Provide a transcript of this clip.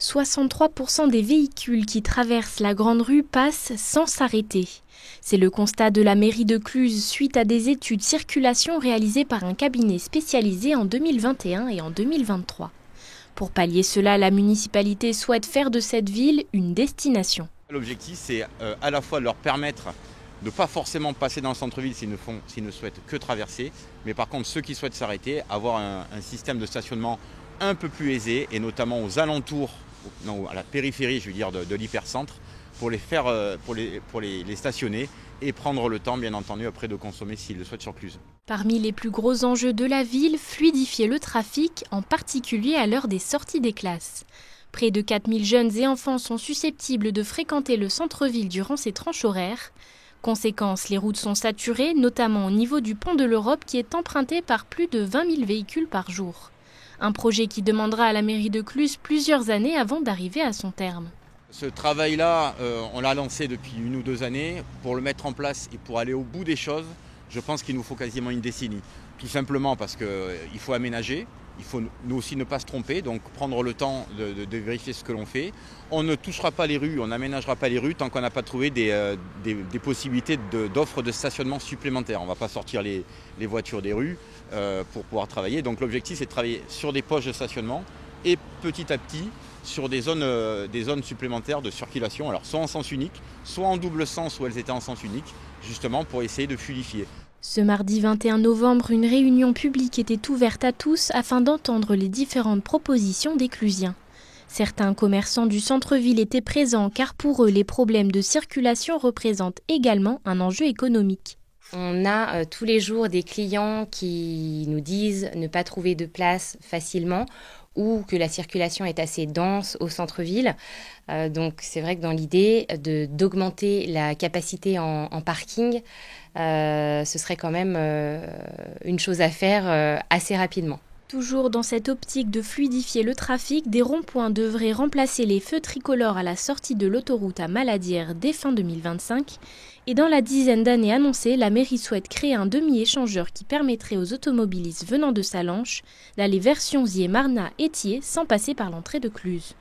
63% des véhicules qui traversent la Grande Rue passent sans s'arrêter. C'est le constat de la mairie de Cluses suite à des études circulation réalisées par un cabinet spécialisé en 2021 et en 2023. Pour pallier cela, la municipalité souhaite faire de cette ville une destination. L'objectif, c'est à la fois de leur permettre de ne pas forcément passer dans le centre-ville s'ils ne souhaitent que traverser, mais par contre ceux qui souhaitent s'arrêter, avoir un système de stationnement un peu plus aisé, et notamment aux alentours, à la périphérie, je veux dire, de l'hypercentre, pour les stationner et prendre le temps, bien entendu, après de consommer s'ils le souhaitent sur Cluses. Parmi les plus gros enjeux de la ville, fluidifier le trafic, en particulier à l'heure des sorties des classes. Près de 4000 jeunes et enfants sont susceptibles de fréquenter le centre-ville durant ces tranches horaires. Conséquence, les routes sont saturées, notamment au niveau du pont de l'Europe qui est emprunté par plus de 20 000 véhicules par jour. Un projet qui demandera à la mairie de Cluses plusieurs années avant d'arriver à son terme. Ce travail-là, on l'a lancé depuis 1 ou 2 années. Pour le mettre en place et pour aller au bout des choses, je pense qu'il nous faut quasiment une décennie. Tout simplement parce qu'il faut aménager, il faut nous aussi ne pas se tromper, donc prendre le temps de vérifier ce que l'on fait. On ne touchera pas les rues, on n'aménagera pas les rues tant qu'on n'a pas trouvé des possibilités d'offres de stationnement supplémentaires. On ne va pas sortir les voitures des rues pour pouvoir travailler. Donc l'objectif, c'est de travailler sur des poches de stationnement et petit à petit sur des zones supplémentaires de circulation, alors soit en sens unique, soit en double sens où elles étaient en sens unique, justement pour essayer de fluidifier. Ce mardi 21 novembre, une réunion publique était ouverte à tous afin d'entendre les différentes propositions des Clusiens. Certains commerçants du centre-ville étaient présents car pour eux, les problèmes de circulation représentent également un enjeu économique. On a tous les jours des clients qui nous disent ne pas trouver de place facilement ou que la circulation est assez dense au centre-ville. Donc c'est vrai que dans l'idée d'augmenter la capacité en parking, ce serait quand même une chose à faire assez rapidement. Toujours dans cette optique de fluidifier le trafic, des ronds-points devraient remplacer les feux tricolores à la sortie de l'autoroute à Maladière dès fin 2025. Et dans la dizaine d'années annoncée, la mairie souhaite créer un demi-échangeur qui permettrait aux automobilistes venant de Sallanches d'aller vers Sionzy et Marnat et Thiers sans passer par l'entrée de Cluses.